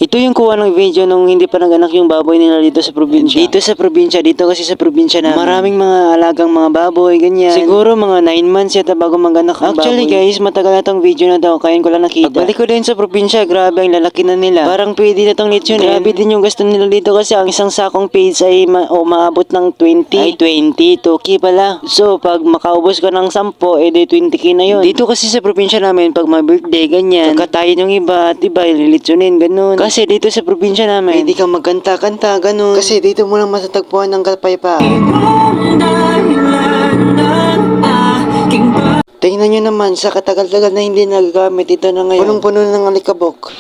Ito yung kuha ng video nung hindi pa nag-anak yung baboy nila dito sa probinsya. Dito kasi sa probinsya namin. Maraming mga alagang mga baboy, ganyan. Siguro mga 9 months yata bago mag-anak ang baboy. Actually guys, matagal na tong video na to, kaya ko lang nakita. Pagbalik ko din sa probinsya, grabe ang lalaki na nila. Parang pwede na tong lechon. Grabe din yung gasto nila dito kasi ang isang sakong page ay maabot ng 20. Ay 20, 2K pala. So pag makaubos ka ng 10, edi 20K na yun. Dito kasi sa probinsya namin, pag ma-birthday, ganyan, kakatayin yung iba, at iba, lilitsunin, ganun. Kasi dito sa probinsya namin, pwede kang magkanta-kanta, ganun. Kasi dito mo lang matatagpuan ng kapayapaan. Tingnan nyo naman, sa katagal-tagal na hindi nagagamit ito na ngayon. Punong-puno ng alikabok.